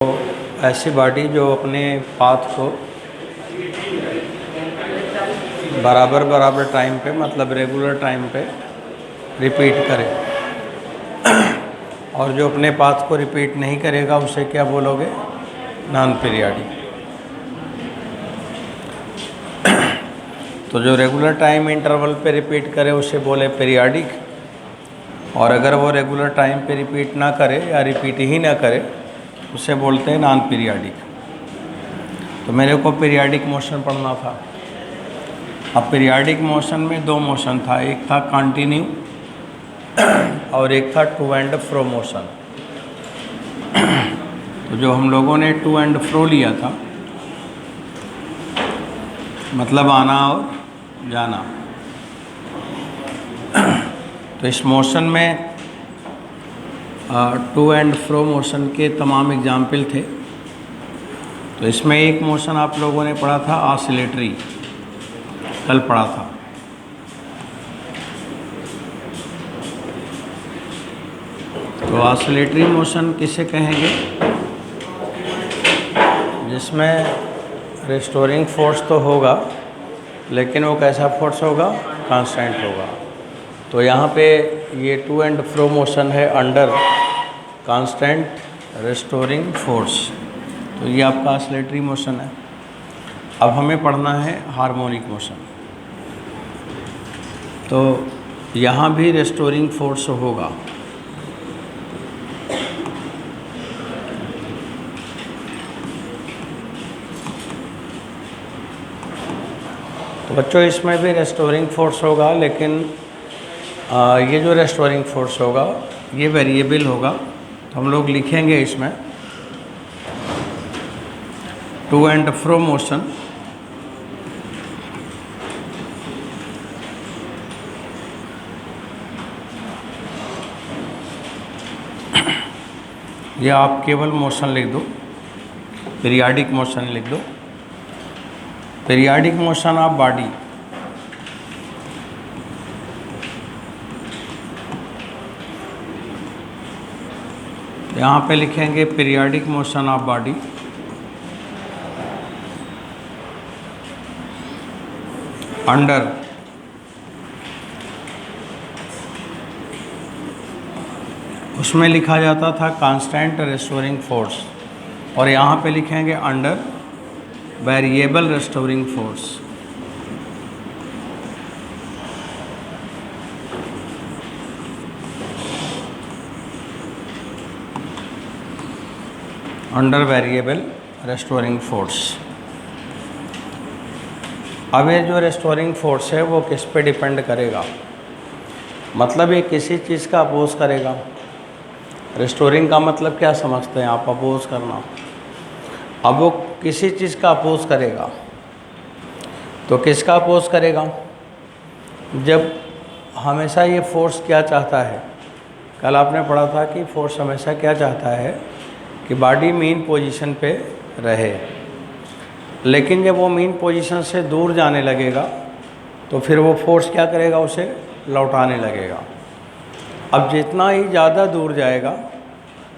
तो ऐसी बॉडी जो अपने पाथ को बराबर बराबर टाइम पे मतलब रेगुलर टाइम पे रिपीट करे, और जो अपने पाथ को रिपीट नहीं करेगा उसे क्या बोलोगे? Non periodic. तो जो रेगुलर टाइम इंटरवल पे रिपीट करे उसे बोले पीरियाडिक, और अगर वो रेगुलर टाइम पे रिपीट ना करे या रिपीट ही ना करे उसे बोलते हैं नॉन पीरियाडिक। तो मेरे को पीरियाडिक मोशन पढ़ना था। अब पीरियाडिक मोशन में दो मोशन था, एक था कंटिन्यू और एक था टू एंड फ्रो मोशन। तो जो हम लोगों ने टू एंड फ्रो लिया था, मतलब आना और जाना, तो इस मोशन में टू एंड फ्रो मोशन के तमाम एग्जाम्पल थे। तो इसमें एक मोशन आप लोगों ने पढ़ा था ऑसिलेटरी, कल पढ़ा था। तो ऑसिलेटरी मोशन किसे कहेंगे? जिसमें रिस्टोरिंग फोर्स तो होगा, लेकिन वो कैसा फोर्स होगा? कांस्टेंट होगा। तो यहाँ पे ये टू एंड फ्रो मोशन है अंडर कांस्टेंट रिस्टोरिंग फोर्स। तो ये आपका ऑसिलेटरी मोशन है। अब हमें पढ़ना है हार्मोनिक मोशन। तो यहाँ भी रिस्टोरिंग फोर्स होगा। तो बच्चों इसमें भी रेस्टोरिंग फोर्स होगा, लेकिन ये जो रेस्टोरिंग फोर्स होगा ये वेरिएबल होगा। तो हम लोग लिखेंगे इसमें टू एंड फ्रो मोशन या आप केवल मोशन लिख दो, पीरियाडिक मोशन लिख दो। पीरियाडिक मोशन ऑफ बॉडी यहाँ पे लिखेंगे periodic motion of body under उसमें लिखा जाता था कांस्टेंट रेस्टोरिंग फोर्स, और यहाँ पे लिखेंगे under variable restoring force. Under variable restoring force. अब ये जो रेस्टोरिंग फोर्स है वो किस पे डिपेंड करेगा? मतलब ये किसी चीज़ का अपोज करेगा। रेस्टोरिंग का मतलब क्या समझते हैं आप? अपोज करना। अब वो किसी चीज़ का अपोज करेगा, तो किसका अपोज करेगा? जब हमेशा ये फोर्स क्या चाहता है? कल आपने पढ़ा था कि फोर्स हमेशा क्या चाहता है कि बॉडी मीन पोजीशन पे रहे, लेकिन जब वो मीन पोजीशन से दूर जाने लगेगा तो फिर वो फोर्स क्या करेगा? उसे लौटाने लगेगा। अब जितना ही ज़्यादा दूर जाएगा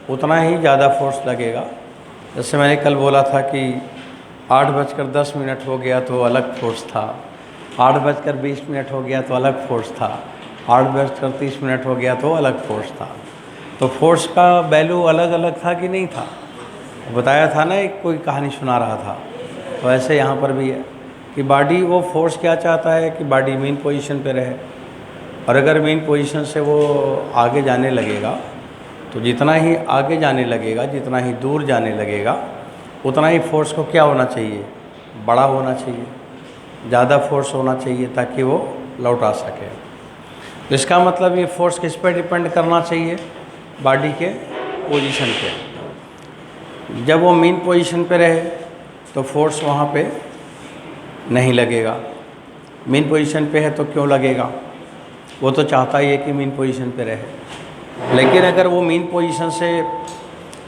उतना ही ज़्यादा फोर्स लगेगा। जैसे मैंने कल बोला था कि 8:10 हो गया तो अलग फोर्स था, 8:20 हो गया तो अलग फोर्स था, 8:30 हो गया तो अलग फोर्स था। तो फोर्स का वैल्यू अलग अलग था कि नहीं था? बताया था ना, एक कोई कहानी सुना रहा था। तो ऐसे यहाँ पर भी है कि बॉडी वो फोर्स क्या चाहता है कि बॉडी मेन पोजीशन पे रहे, और अगर मेन पोजीशन से वो आगे जाने लगेगा तो जितना ही आगे जाने लगेगा, जितना ही दूर जाने लगेगा, उतना ही फोर्स को क्या होना चाहिए? बड़ा होना चाहिए, ज़्यादा फोर्स होना चाहिए ताकि वो लौटा सके। तो इसका मतलब ये फोर्स किस पे डिपेंड करना चाहिए? बॉडी के पोजीशन पे। जब वो मेन पोजीशन पे रहे तो फोर्स वहाँ पे नहीं लगेगा। मेन पोजीशन पे है तो क्यों लगेगा? वो तो चाहता ही है कि मेन पोजीशन पे रहे। लेकिन अगर वो मेन पोजीशन से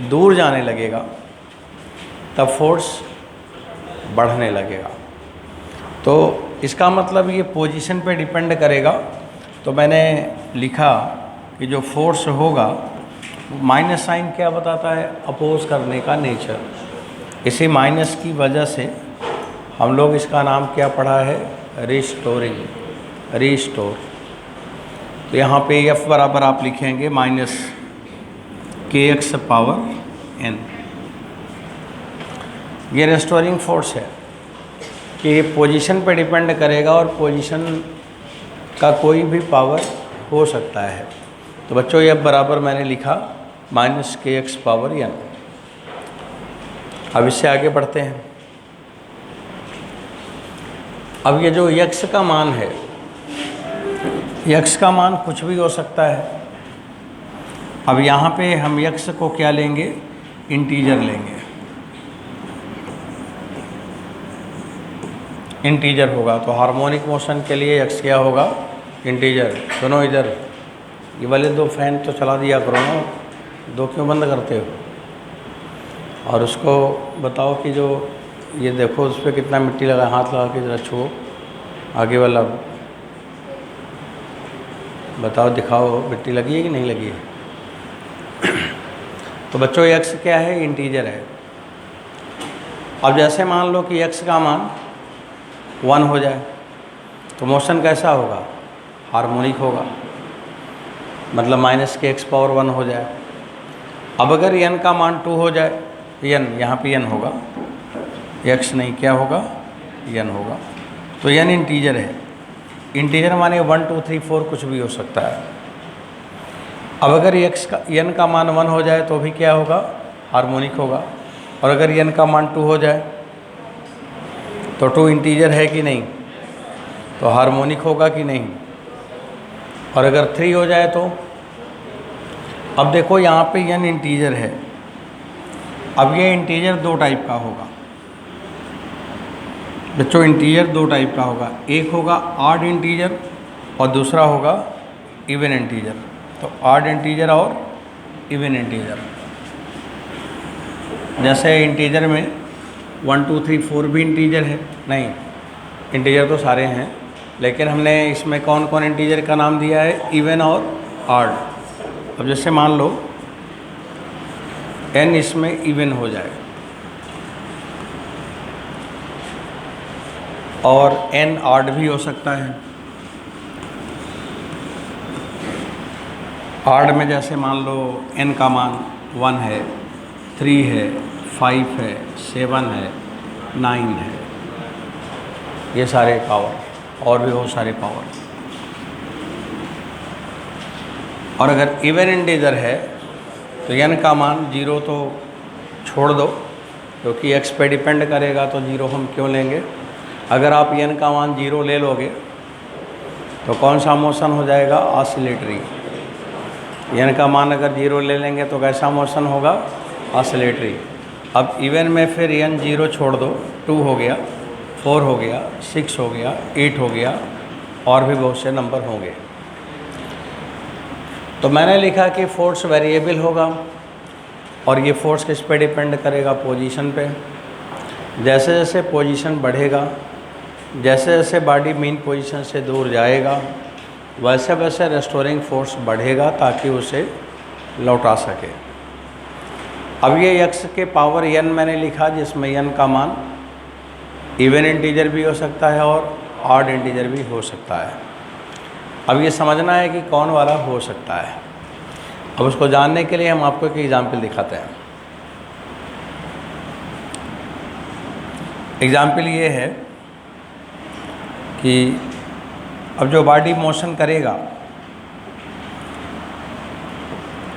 दूर जाने लगेगा तब फोर्स बढ़ने लगेगा। तो इसका मतलब ये पोजीशन पे डिपेंड करेगा। तो मैंने लिखा कि जो फोर्स होगा माइनस साइन क्या बताता है? अपोज करने का नेचर। इसी माइनस की वजह से हम लोग इसका नाम क्या पढ़ा है? Restoring, restore. तो यहाँ पे f बराबर आप लिखेंगे minus K x power n। ये रेस्टोरिंग फोर्स है कि पोजीशन पे डिपेंड करेगा और पोजीशन का कोई भी पावर हो सकता है। तो बच्चों ये बराबर मैंने लिखा minus K x power n। अब इससे आगे बढ़ते हैं। अब ये जो x का मान है, x का मान कुछ भी हो सकता है। अब यहाँ पे हम x को क्या लेंगे? इंटीजर लेंगे। इंटीजर होगा तो हार्मोनिक मोशन के लिए x क्या होगा? इंटीजर। सुनो इधर, ये वाले दो फैन तो चला दिया करो ना, दो क्यों बंद करते हो? और उसको बताओ कि जो ये देखो उस पर कितना मिट्टी लगा, हाथ लगा के जरा छुओ। आगे वाला बताओ, दिखाओ मिट्टी लगी है कि नहीं लगी है। तो बच्चों x क्या है? इंटीजर है। अब जैसे मान लो कि x का मान 1 हो जाए तो मोशन कैसा होगा? हार्मोनिक होगा, मतलब माइनस के एक्स पावर 1 हो जाए। अब अगर n का मान 2 हो जाए, n यहाँ पे n होगा, x नहीं, क्या होगा? n होगा। तो n इंटीजर है। इंटीजर माने 1 2 3 4 कुछ भी हो सकता है। अब अगर n का मान 1 हो जाए तो भी क्या होगा? हार्मोनिक होगा। और अगर n का मान 2 हो जाए तो 2 इंटीजर है कि नहीं? तो हार्मोनिक होगा कि नहीं? और अगर 3 हो जाए तो? अब देखो यहाँ पे n इंटीजर है। अब ये इंटीजर दो टाइप का होगा बच्चों, इंटीजर दो टाइप का होगा। एक होगा ऑड इंटीजर और दूसरा होगा इवन इंटीजर। तो ऑड इंटीजर और इवन इंटीजर, जैसे इंटीजर में 1 2 3 4 भी इंटीजर है? नहीं, इंटीजर तो सारे हैं, लेकिन हमने इसमें कौन कौन इंटीजर का नाम दिया है? इवन और ऑड। अब जैसे मान लो n इसमें इवन हो जाए और n ऑड भी हो सकता है। ऑड में जैसे मान लो n का मान 1 है, 3 है, 5 है, 7 है, 9 है, ये सारे पावर और भी बहुत सारे पावर। और अगर इवन इंटीजर है तो n का मान 0 तो छोड़ दो, क्योंकि x पे डिपेंड करेगा तो 0 हम क्यों लेंगे? अगर आप n का मान 0 ले लोगे तो कौन सा मोशन हो जाएगा? ऑसिलेटरी। n का मान अगर 0 ले लेंगे तो कैसा मोशन होगा? ऑसिलेटरी। अब इवन में फिर n 0 छोड़ दो, 2 हो गया, 4 हो गया, 6 हो गया, 8 हो गया, और भी बहुत से नंबर होंगे। तो मैंने लिखा कि फोर्स वेरिएबल होगा और ये फोर्स किस पे डिपेंड करेगा? पोजीशन पे। जैसे जैसे पोजीशन बढ़ेगा, जैसे जैसे बॉडी मीन पोजीशन से दूर जाएगा, वैसे वैसे रेस्टोरिंग फोर्स बढ़ेगा ताकि उसे लौटा सके। अब ये x के पावर n मैंने लिखा, जिसमें n का मान इवन इंटीजर भी हो सकता है और ऑड इंटीजर भी हो सकता है। अब ये समझना है कि कौन वाला हो सकता है। अब उसको जानने के लिए हम आपको एक एग्जाम्पल दिखाते हैं। एग्जाम्पल ये है कि अब जो बॉडी मोशन करेगा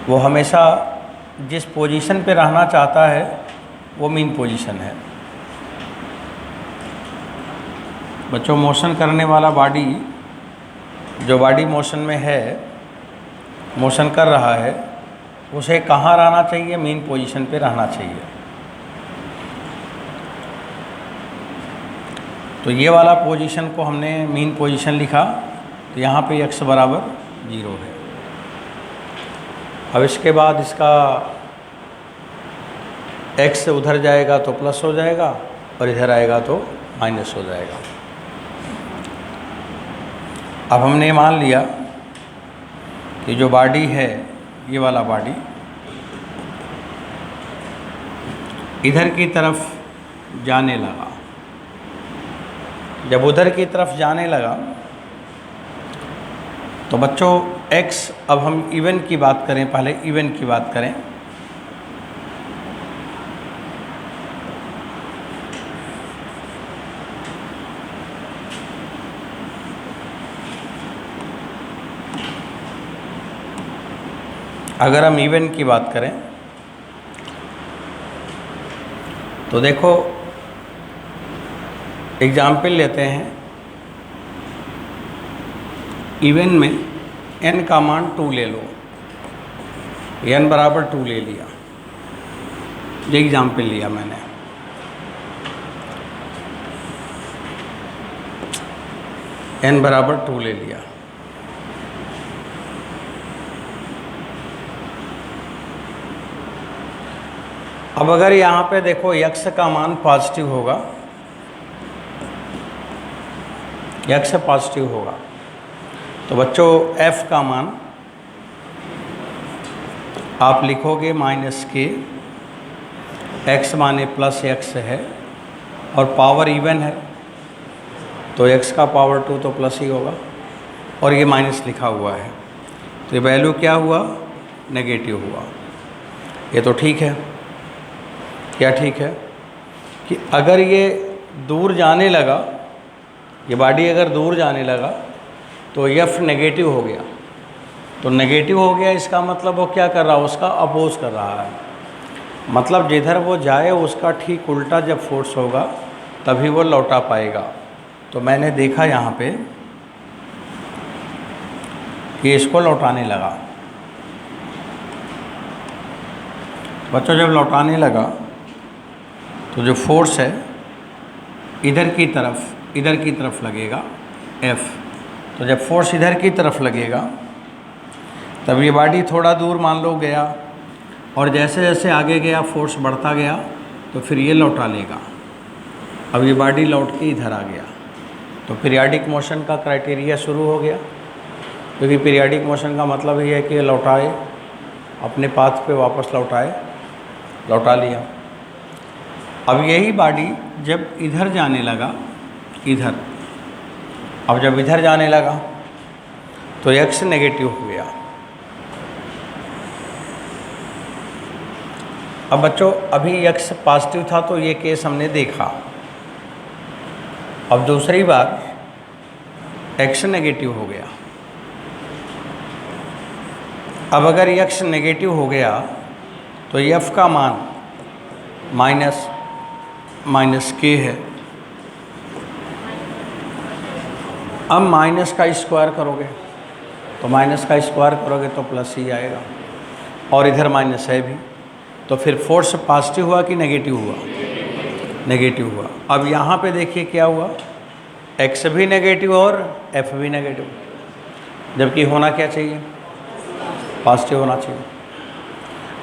वो हमेशा जिस पोजीशन पे रहना चाहता है वो मीन पोजीशन है। बच्चों, मोशन करने वाला बॉडी, जो बॉडी मोशन में है, मोशन कर रहा है, उसे कहाँ रहना चाहिए? मीन पोजीशन पे रहना चाहिए। तो ये वाला पोजीशन को हमने मीन पोजीशन लिखा, तो यहाँ पे x बराबर 0 है। अब इसके बाद इसका x उधर जाएगा तो प्लस हो जाएगा और इधर आएगा तो माइनस हो जाएगा। अब हमने मान लिया कि जो बॉडी है, ये वाला बॉडी, इधर की तरफ जाने लगा। जब उधर की तरफ जाने लगा तो बच्चों x, अब हम इवन की बात करें, पहले इवन की बात करें। अगर हम इवन की बात करें तो देखो एग्जाम्पल लेते हैं। इवन में n का मान 2 ले लो, n बराबर 2 ले लिया, ये एग्जाम्पल लिया मैंने। n बराबर 2 ले लिया। अब अगर यहाँ पे देखो x का मान पॉजिटिव होगा, x पॉजिटिव होगा, तो बच्चों f का मान आप लिखोगे -k, x माने प्लस x है और पावर इवन है तो x का पावर 2 तो प्लस ही होगा, और ये माइनस लिखा हुआ है तो ये वैल्यू क्या हुआ, नेगेटिव हुआ। ये तो ठीक है। क्या ठीक है कि अगर ये दूर जाने लगा, ये बॉडी अगर दूर जाने लगा तो f नेगेटिव हो गया। तो नेगेटिव हो गया इसका मतलब वो क्या कर रहा है, उसका अपोज कर रहा है। मतलब जिधर वो जाए उसका ठीक उल्टा जब फोर्स होगा तभी वो लौटा पाएगा। तो मैंने देखा यहाँ पे कि इसको लौटाने लगा। बच्चों जब लौटाने लगा तो जो फोर्स है इधर की तरफ लगेगा F। तो जब फोर्स इधर की तरफ लगेगा तब ये बॉडी थोड़ा दूर मान लो गया, और जैसे जैसे आगे गया फोर्स बढ़ता गया तो फिर ये लौटा लेगा। अब ये बॉडी लौट के इधर आ गया तो पीरियाडिक मोशन का क्राइटेरिया शुरू हो गया, क्योंकि पीरियाडिक मोशन का मतलब ये है कि लौटाए, अपने पाथ पे वापस लौटा लिया। अब यही बॉडी जब इधर जाने लगा, अब जब इधर जाने लगा तो x नेगेटिव हो गया। अब बच्चों अभी x पॉजिटिव था तो ये केस हमने देखा। अब दूसरी बार x नेगेटिव हो गया। अब अगर x नेगेटिव हो गया तो f का मान माइनस k है। अब माइनस का स्क्वायर करोगे तो प्लस ही आएगा, और इधर माइनस है भी, तो फिर फोर्स पॉजिटिव हुआ कि नेगेटिव हुआ, नेगेटिव हुआ। अब यहाँ पे देखिए क्या हुआ, x भी नेगेटिव और f भी नेगेटिव, जबकि होना क्या चाहिए, पॉजिटिव होना चाहिए।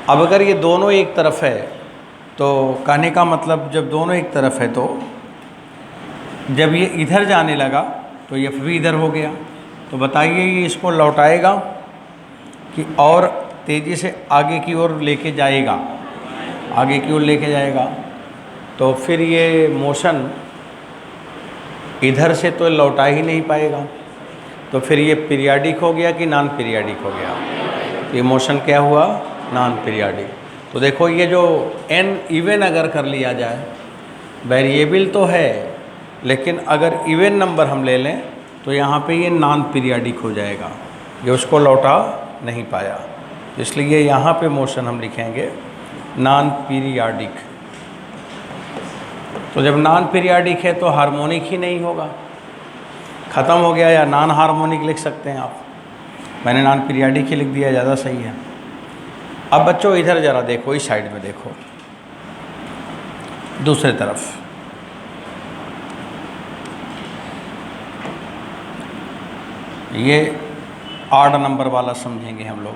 अब अगर ये दोनों एक तरफ है तो कहने का मतलब जब दोनों एक तरफ है तो जब ये इधर जाने लगा तो f भी इधर हो गया। तो बताइए ये इसको लौटाएगा कि और तेज़ी से आगे की ओर लेके जाएगा, तो फिर ये मोशन इधर से तो लौटा ही नहीं पाएगा। तो फिर ये पीरियाडिक हो गया कि नॉन पीरियाडिक हो गया, तो ये मोशन क्या हुआ, नॉन पीरियाडिक। तो देखो ये जो n इवन अगर कर लिया जाए, वेरिएबल तो है लेकिन अगर इवन नंबर हम ले लें तो यहाँ पे ये नॉन पीरियाडिक हो जाएगा, ये उसको लौटा नहीं पाया। इसलिए यहाँ पे मोशन हम लिखेंगे नॉन पीरियाडिक। तो जब नॉन पीरियाडिक है तो हार्मोनिक ही नहीं होगा, ख़त्म हो गया, या नॉन हार्मोनिक लिख सकते हैं आप। मैंने नॉन पीरियाडिक ही लिख दिया, ज़्यादा सही है। अब बच्चों इधर ज़रा देखो, इस साइड में देखो, दूसरे तरफ ये ऑड नंबर वाला समझेंगे हम लोग।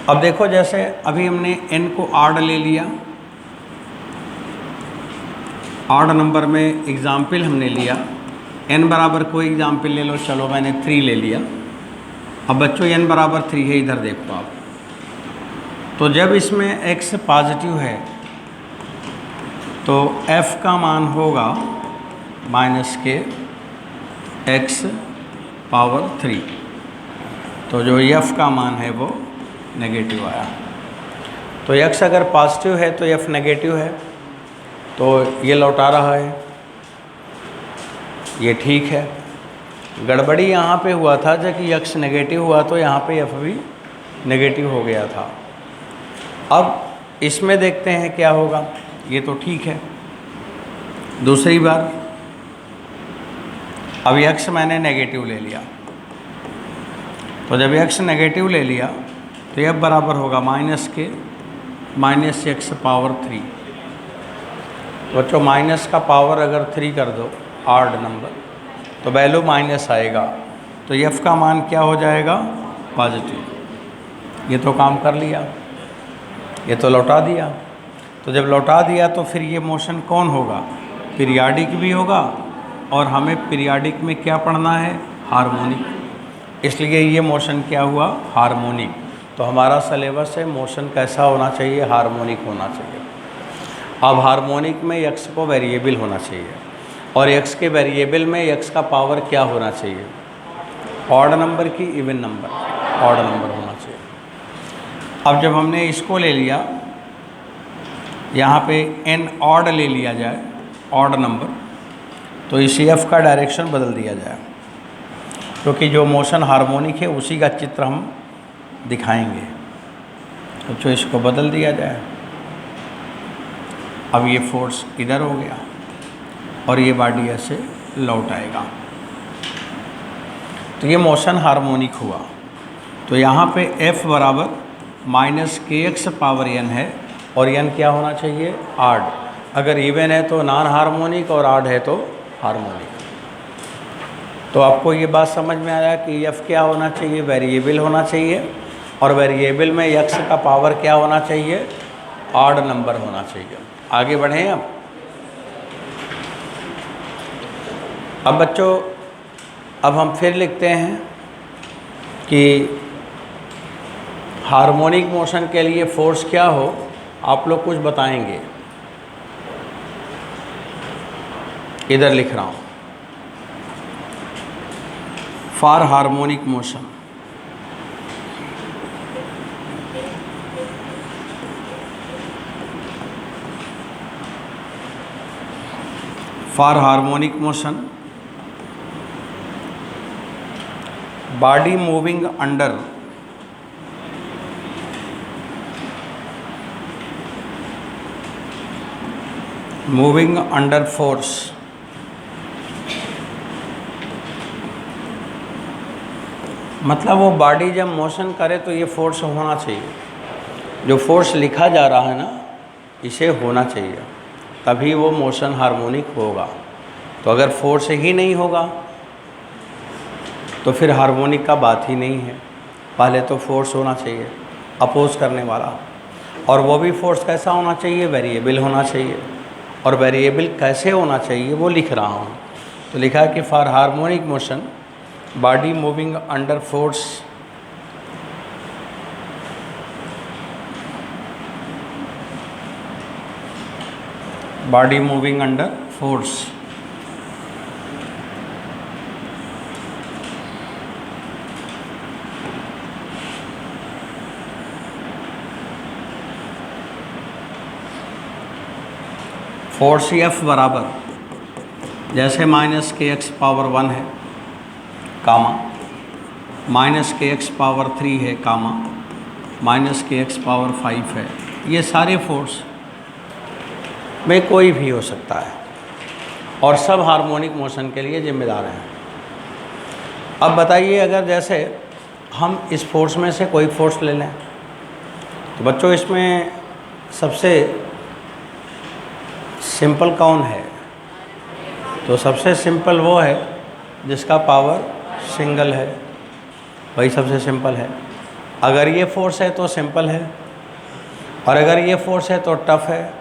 अब देखो जैसे अभी हमने n को ऑड ले लिया, ऑड नंबर में एग्ज़ाम्पल हमने लिया, n बराबर कोई एग्ज़ाम्पल ले लो, चलो मैंने 3 ले लिया। अब बच्चों n बराबर 3 है, इधर देखो आप, तो तो जब इसमें x पॉजिटिव है तो f का मान होगा -k x पावर 3। तो जो f का मान है वो नेगेटिव आया। तो x अगर पॉजिटिव है तो f नेगेटिव है, तो ये लौटा रहा है, ये ठीक है। गड़बड़ी यहाँ पे हुआ था जब कि x नेगेटिव हुआ तो यहाँ पे f भी नेगेटिव हो गया था। अब इसमें देखते हैं क्या होगा। ये तो ठीक है। दूसरी बार अब x मैंने नेगेटिव ले लिया, तो जब x नेगेटिव ले लिया तो f बराबर होगा -k -x पावर 3। तो बच्चों माइनस का पावर अगर 3 कर दो ऑड नंबर तो वैल्यू माइनस आएगा, तो f का मान क्या हो जाएगा? पॉजिटिव। ये तो काम कर लिया, ये तो लौटा दिया। तो जब लौटा दिया तो फिर ये मोशन कौन होगा? पीरियाडिक भी होगा, और हमें पीरियाडिक में क्या पढ़ना है? हार्मोनिक। इसलिए ये मोशन क्या हुआ? हार्मोनिक। तो हमारा सिलेबस है मोशन कैसा होना चाहिए? हार्मोनिक होना चाहिए। अब हार्मोनिक में x को वेरिएबल होना चाहिए, और x के वेरिएबल में x का पावर क्या होना चाहिए? ऑड नंबर की इवन नंबर? ऑड नंबर होना चाहिए। अब जब हमने इसको ले लिया, यहाँ पे n ऑड ले लिया जाए, ऑड नंबर, तो इस f का डायरेक्शन बदल दिया जाए, क्योंकि जो मोशन हार्मोनिक है उसी का चित्र हम दिखाएंगे। तो जो इसको बदल दिया जाए, अब ये फोर्स इधर हो गया और ये बॉडी ऐसे लौट आएगा, तो ये मोशन हार्मोनिक हुआ। तो यहाँ पे f बराबर -kx पावर n है, और n क्या होना चाहिए? ऑड। अगर इवन है तो नॉन हार्मोनिक, और ऑड है तो हार्मोनिक। तो आपको ये बात समझ में आया कि f क्या होना चाहिए? वेरिएबल होना चाहिए, और वेरिएबल में x का पावर क्या होना चाहिए? ऑड नंबर होना चाहिए। आगे बढ़ें अब बच्चों, अब हम फिर लिखते हैं कि हार्मोनिक मोशन के लिए फोर्स क्या हो, आप लोग कुछ बताएंगे। इधर लिख रहा हूँ, for harmonic motion body moving under force, मतलब वो बॉडी जब मोशन करे तो ये फोर्स होना चाहिए। जो फोर्स लिखा जा रहा है ना, इसे होना चाहिए, तभी वो मोशन हार्मोनिक होगा। तो अगर फोर्स ही नहीं होगा तो फिर हार्मोनिक का बात ही नहीं है। पहले तो फोर्स होना चाहिए अपोज करने वाला, और वो भी फोर्स कैसा होना चाहिए? वेरिएबल होना चाहिए। और वेरिएबल कैसे होना चाहिए वो लिख रहा हूँ। तो लिखा है कि for harmonic motion body moving under force force F बराबर, जैसे -kx पावर 1 है कामा, -kx पावर 3 है कामा, -kx पावर 5 है। ये सारे फोर्स में कोई भी हो सकता है, और सब हार्मोनिक मोशन के लिए जिम्मेदार हैं। अब बताइए, अगर जैसे हम इस फोर्स में से कोई फोर्स ले लें, तो बच्चों इसमें सबसे सिंपल कौन है? तो सबसे सिंपल वो है जिसका पावर सिंगल है, वही सबसे सिंपल है। अगर ये फोर्स है तो सिंपल है, और अगर ये फोर्स है तो टफ है।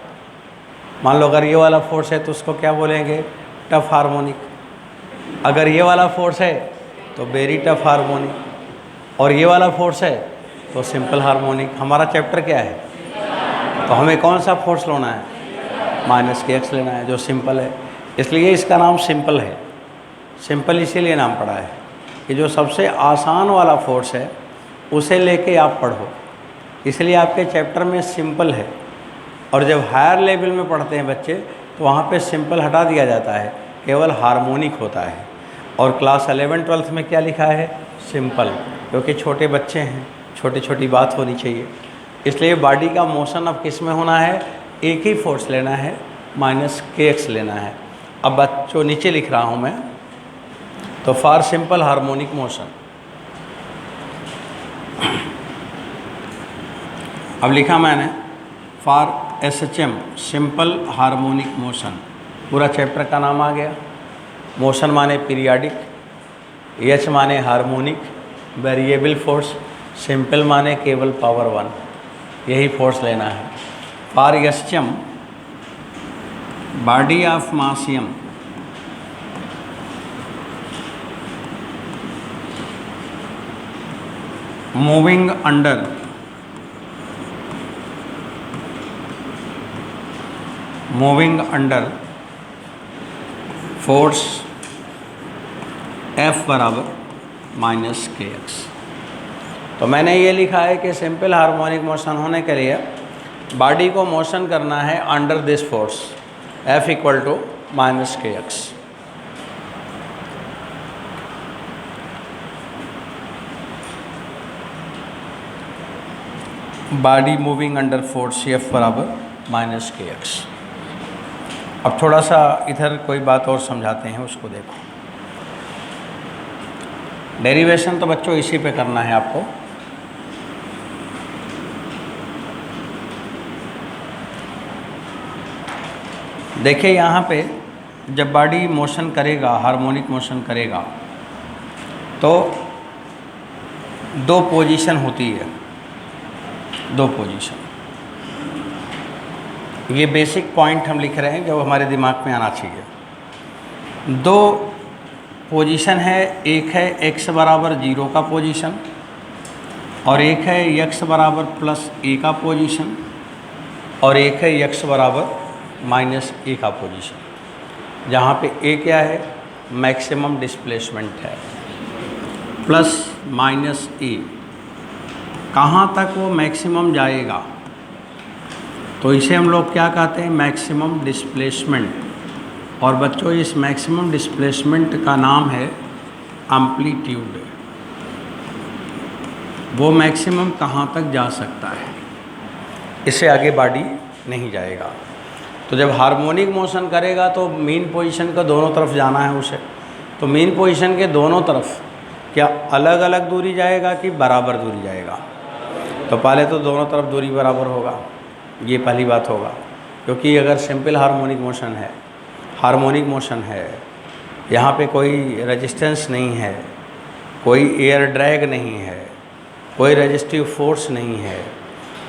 मान लो अगर ये वाला फोर्स है तो उसको क्या बोलेंगे? Tough harmonic. अगर ये वाला फोर्स है तो वेरी टफ हार्मोनिक, और ये वाला फोर्स है तो सिंपल हार्मोनिक। हमारा चैप्टर क्या है, तो हमें कौन सा फोर्स लेना है, माइनस के एक्स लेना है, जो सिंपल है, इसलिए इसका नाम सिंपल है। सिंपल इसीलिए नाम पड़ा है कि जो सबसे आसान वाला फोर्स है उसे लेके आप पढ़ो, इसलिए आपके चैप्टर में सिंपल है। और जब हायर लेवल में पढ़ते हैं बच्चे तो वहाँ पे सिंपल हटा दिया जाता है, केवल हार्मोनिक होता है। और क्लास 11-12 में क्या लिखा है, सिंपल, क्योंकि छोटे बच्चे हैं, छोटी छोटी बात होनी चाहिए। इसलिए बॉडी का मोशन अब किस में होना है, एक ही फोर्स लेना है, माइनस के एक्स लेना है। अब बच्चों नीचे लिख रहा हूँ मैं, तो फॉर सिंपल हार्मोनिक मोशन, अब लिखा मैंने for SHM simple harmonic motion, पूरा चैप्टर का नाम आ गया। मोशन माने पीरियाडिक, एच माने हार्मोनिक, वेरिएबल फोर्स, सिंपल माने केवल पावर 1, यही फोर्स लेना है। For SHM body of mass m moving under force F बराबर माइनस के एक्स। तो मैंने ये लिखा है कि सिंपल हार्मोनिक मोशन होने के लिए बॉडी को मोशन करना है under this force F equal to minus K X. Body moving under force F बराबर माइनस के एक्स। अब थोड़ा सा इधर कोई बात और समझाते हैं, उसको देखो। डेरिवेशन तो बच्चों इसी पे करना है आपको। देखिए यहाँ पे जब बॉडी मोशन करेगा, हार्मोनिक मोशन करेगा, तो दो पोजीशन होती है, दो पोजीशन। ये बेसिक पॉइंट हम लिख रहे हैं जो हमारे दिमाग में आना चाहिए। दो पोजीशन है, एक है x बराबर 0 का पोजीशन और एक है x बराबर प्लस a का पोजीशन और एक है x बराबर माइनस a का पोजीशन। जहाँ पे a क्या है, मैक्सिमम डिस्प्लेसमेंट है, प्लस माइनस a, कहाँ तक वो मैक्सिमम जाएगा, तो इसे हम लोग क्या कहते हैं, मैक्सिमम डिस्प्लेसमेंट। और बच्चों इस मैक्सिमम डिस्प्लेसमेंट का नाम है एम्पलीट्यूड। वो मैक्सिमम कहाँ तक जा सकता है, इससे आगे बॉडी नहीं जाएगा। तो जब हार्मोनिक मोशन करेगा तो मेन पोजीशन का दोनों तरफ जाना है उसे, तो मेन पोजीशन के दोनों तरफ क्या अलग अलग दूरी जाएगा कि बराबर दूरी जाएगा, तो पहले तो दोनों तरफ दूरी बराबर होगा, ये पहली बात होगा। क्योंकि अगर सिंपल हार्मोनिक मोशन है, यहाँ पे कोई रेजिस्टेंस नहीं है, कोई एयर ड्रैग नहीं है, कोई रेजिस्टिव फोर्स नहीं है,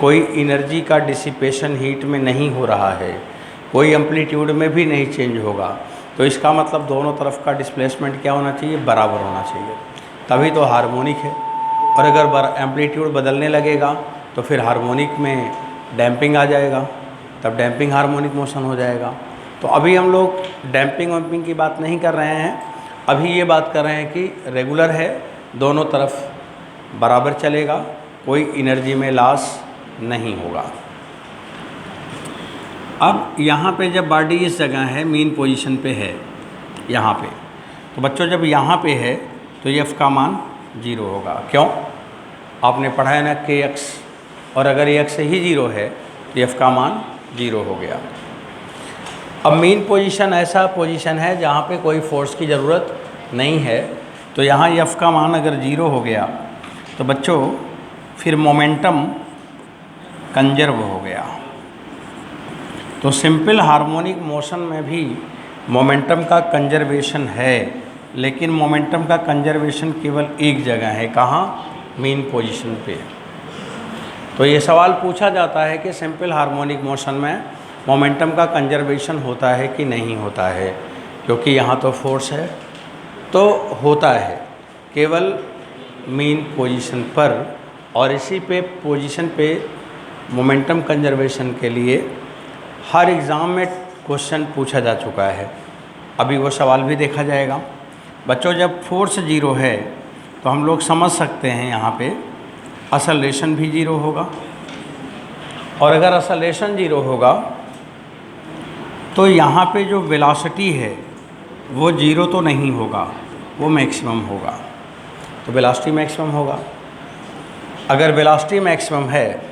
कोई एनर्जी का डिसिपेशन हीट में नहीं हो रहा है, कोई एम्पलीट्यूड में भी नहीं चेंज होगा, तो इसका मतलब दोनों तरफ का डिस्प्लेसमेंट क्या होना चाहिए, बराबर होना चाहिए, तभी तो हार्मोनिक है। और अगर एम्पलीट्यूड बदलने लगेगा तो फिर हार्मोनिक में डैम्पिंग आ जाएगा, तब डैम्पिंग हार्मोनिक मोशन हो जाएगा। तो अभी हम लोग डैम्पिंग वैम्पिंग की बात नहीं कर रहे हैं, अभी ये बात कर रहे हैं कि रेगुलर है, दोनों तरफ बराबर चलेगा, कोई एनर्जी में लॉस नहीं होगा। अब यहाँ पे जब बॉडी इस जगह है, मेन पोजीशन पे है यहाँ पे, तो बच्चों जब यहाँ पे है तो F का मान 0 होगा। क्यों, आपने पढ़ा है ना के एक्स, और अगर x ही 0 है तो F का मान 0 हो गया। अब मेन पोजीशन ऐसा पोजीशन है जहाँ पे कोई फोर्स की ज़रूरत नहीं है, तो यहाँ F का मान अगर 0 हो गया तो बच्चों फिर मोमेंटम कंजर्व हो गया। तो सिंपल हार्मोनिक मोशन में भी मोमेंटम का कंजर्वेशन है, लेकिन मोमेंटम का कंजर्वेशन केवल एक जगह है, कहाँ, मेन पोजीशन पे। तो ये सवाल पूछा जाता है कि सिंपल हार्मोनिक मोशन में मोमेंटम का कंजर्वेशन होता है कि नहीं होता है, क्योंकि यहाँ तो फोर्स है, तो होता है केवल मेन पोजीशन पर और इसी पे पोजीशन पे मोमेंटम कंजर्वेशन के लिए हर एग्ज़ाम में क्वेश्चन पूछा जा चुका है। अभी वो सवाल भी देखा जाएगा। बच्चों, जब फोर्स जीरो है तो हम लोग समझ सकते हैं यहाँ पे असलेशन भी जीरो होगा, और अगर असलेशन जीरो होगा तो यहाँ पे जो वेलोसिटी है वो जीरो तो नहीं होगा, वो मैक्सिमम होगा। तो वेलोसिटी मैक्सिमम होगा। अगर वेलोसिटी मैक्सिमम है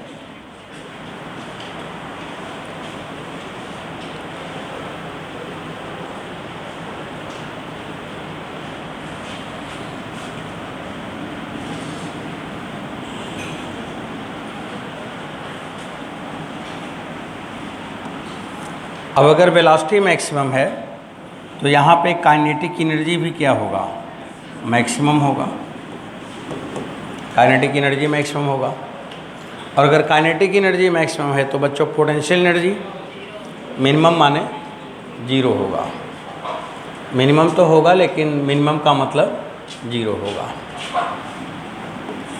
अब अगर वेलोसिटी मैक्सिमम है तो यहाँ पे काइनेटिक एनर्जी भी क्या होगा, मैक्सिमम होगा। काइनेटिक एनर्जी मैक्सिमम होगा। और अगर काइनेटिक एनर्जी मैक्सिमम है तो बच्चों पोटेंशियल एनर्जी मिनिमम माने जीरो होगा। मिनिमम तो होगा लेकिन मिनिमम का मतलब जीरो होगा।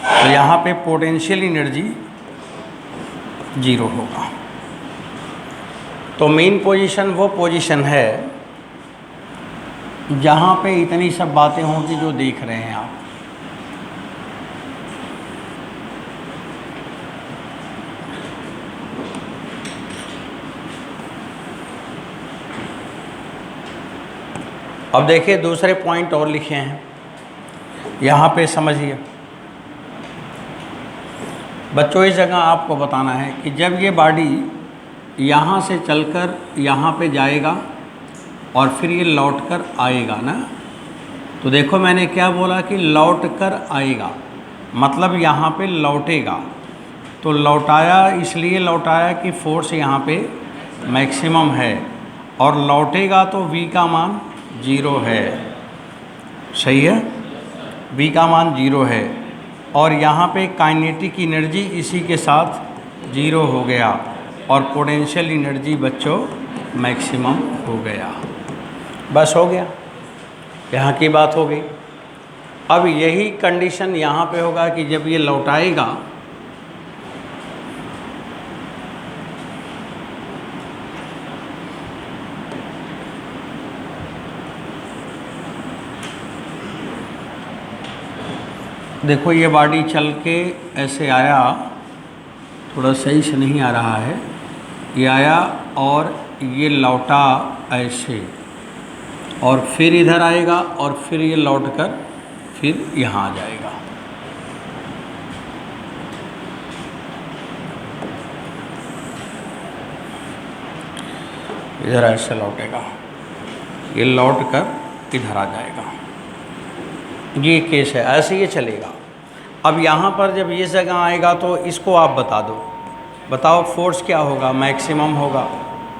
तो यहाँ पे पोटेंशियल एनर्जी जीरो होगा। तो मेन पोजीशन वो पोजीशन है जहाँ पे इतनी सब बातें होंगी जो देख रहे हैं आप। अब देखिए दूसरे पॉइंट और लिखे हैं यहाँ पे, समझिए बच्चों। इस जगह आपको बताना है कि जब ये बॉडी यहाँ से चलकर यहाँ पे जाएगा और फिर ये लौट कर आएगा ना, तो देखो मैंने क्या बोला कि लौट कर आएगा, मतलब यहाँ पे लौटेगा। तो लौटाया इसलिए लौटाया कि फोर्स यहाँ पे मैक्सिमम है, और लौटेगा तो v का मान जीरो है। सही है, v का मान जीरो है, और यहाँ पे काइनेटिक एनर्जी इसी के साथ जीरो हो गया, और पोटेंशियल एनर्जी बच्चों मैक्सिमम हो गया। बस हो गया, यहाँ की बात हो गई। अब यही कंडीशन यहाँ पे होगा कि जब ये लौटाएगा देखो ये बॉडी चल के ऐसे आया, थोड़ा सही से नहीं आ रहा है, ये आया और ये लौटा ऐसे, और फिर इधर आएगा और फिर ये लौटकर फिर यहाँ आ जाएगा। इधर ऐसे लौटेगा, ये लौट कर इधर आ जाएगा। ये केस है, ऐसे ये चलेगा। अब यहाँ पर जब ये जगह आएगा तो इसको आप बता दो, बताओ फोर्स क्या होगा, मैक्सिमम होगा।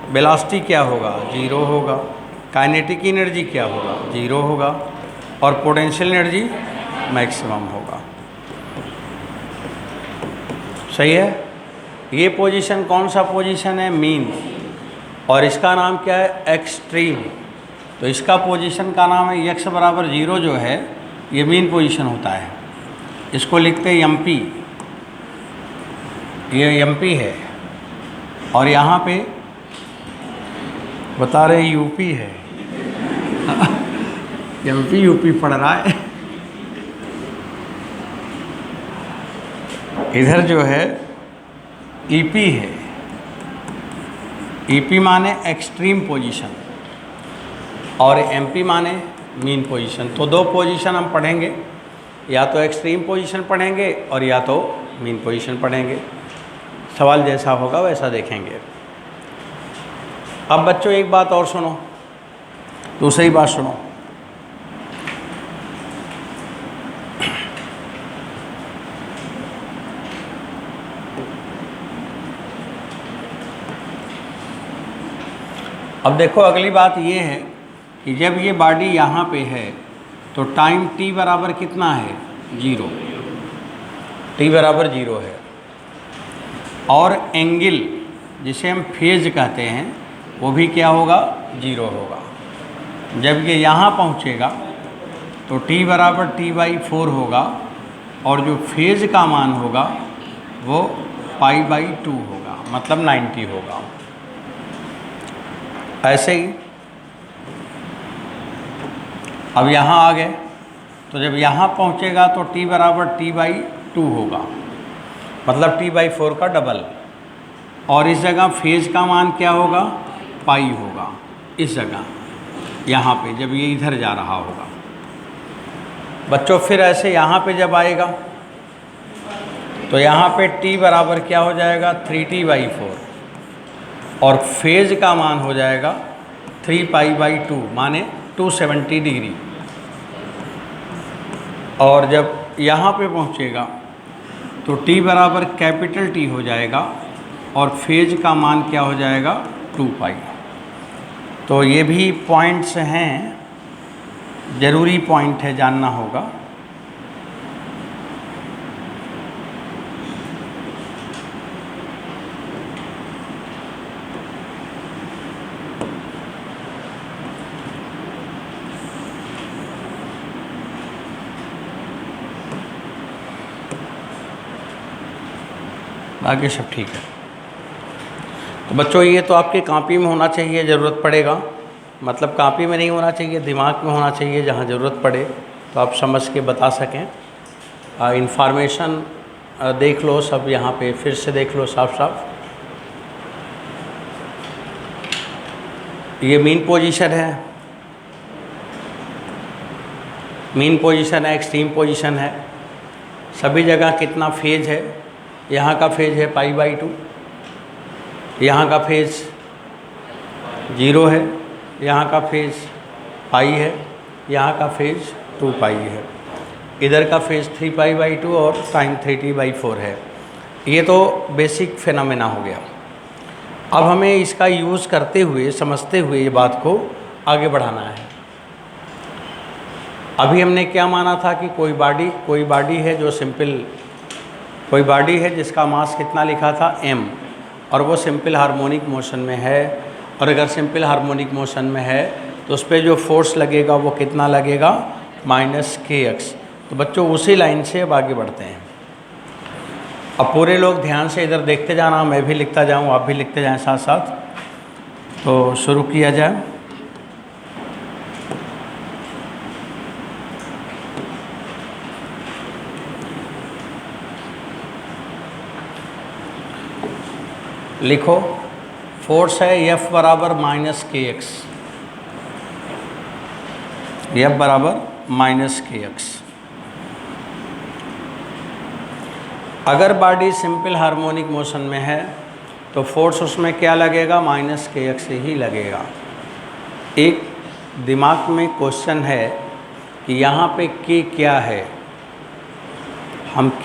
वेलोसिटी क्या होगा, जीरो होगा। काइनेटिक एनर्जी क्या होगा, जीरो होगा। और पोटेंशियल एनर्जी मैक्सिमम होगा। सही है। ये पोजीशन कौन सा पोजीशन है, मीन, और इसका नाम क्या है, एक्सट्रीम। तो इसका पोजीशन का नाम है x बराबर जीरो, जो है ये मीन पोजीशन होता है। इसको लिखते हैं एमपी, ये एमपी है, और यहाँ पे बता रहे यूपी है। एमपी यूपी पढ़ रहा है। इधर जो है ईपी है। ईपी माने एक्सट्रीम पोजीशन और एमपी माने मीन पोजीशन। तो दो पोजीशन हम पढ़ेंगे, या तो एक्सट्रीम पोजीशन पढ़ेंगे और या तो मीन पोजीशन पढ़ेंगे। सवाल जैसा होगा वैसा देखेंगे। अब बच्चों एक बात और सुनो, दूसरी बात सुनो। अब देखो अगली बात ये है कि जब ये बॉडी यहाँ पे है तो टाइम t बराबर कितना है, जीरो। t बराबर जीरो है, और एंगल जिसे हम फेज कहते हैं वो भी क्या होगा, जीरो होगा। जब ये यहाँ पहुँचेगा तो t बराबर t/4 होगा, और जो फेज का मान होगा वो π/2 होगा, मतलब 90 होगा। ऐसे ही अब यहाँ आ गए, तो जब यहाँ पहुँचेगा तो t बराबर t/2 होगा, मतलब t/4 का डबल। और इस जगह फेज का मान क्या होगा, पाई होगा। इस जगह यहाँ पे जब ये इधर जा रहा होगा बच्चों, फिर ऐसे यहाँ पे जब आएगा तो यहाँ पे t बराबर क्या हो जाएगा, 3t/4, और फेज का मान हो जाएगा 3π/2 माने 270 डिग्री। और जब यहाँ पे पहुँचेगा तो t बराबर कैपिटल T हो जाएगा और फेज का मान क्या हो जाएगा, 2π। तो ये भी पॉइंट्स हैं, ज़रूरी पॉइंट है, जानना होगा। बाकी सब ठीक है। तो बच्चों ये तो आपकी कॉपी में होना चाहिए, ज़रूरत पड़ेगा, मतलब कॉपी में नहीं होना चाहिए, दिमाग में होना चाहिए, जहाँ ज़रूरत पड़े तो आप समझ के बता सकें। इंफॉर्मेशन देख लो सब, यहाँ पे फिर से देख लो साफ साफ। ये मीन पोजीशन है, मीन पोजीशन है, एक्सट्रीम पोजीशन है, सभी जगह कितना फेज है। यहाँ का फेज है π/2, यहाँ का फेज 0 है, यहाँ का फेज पाई है, यहाँ का फेज 2π है, इधर का फेज 3π/2 और टाइम 3t/4 है। ये तो बेसिक फिनोमेना हो गया। अब हमें इसका यूज़ करते हुए, समझते हुए ये बात को आगे बढ़ाना है। अभी हमने क्या माना था कि कोई बॉडी है जो सिंपल, कोई बॉडी है जिसका मास कितना लिखा था, m, और वो सिंपल हार्मोनिक मोशन में है। और अगर सिंपल हार्मोनिक मोशन में है तो उस पर जो फोर्स लगेगा वो कितना लगेगा, -kx। तो बच्चों उसी लाइन से अब आगे बढ़ते हैं। अब पूरे लोग ध्यान से इधर देखते जाना, मैं भी लिखता जाऊँ, आप भी लिखते जाएं साथ साथ। तो शुरू किया जाए। लिखो, फोर्स है F बराबर -kx, F बराबर -kx। अगर बॉडी सिंपल हार्मोनिक मोशन में है तो फोर्स उसमें क्या लगेगा, -kx ही लगेगा। एक दिमाग में क्वेश्चन है कि यहाँ पे k क्या है, हम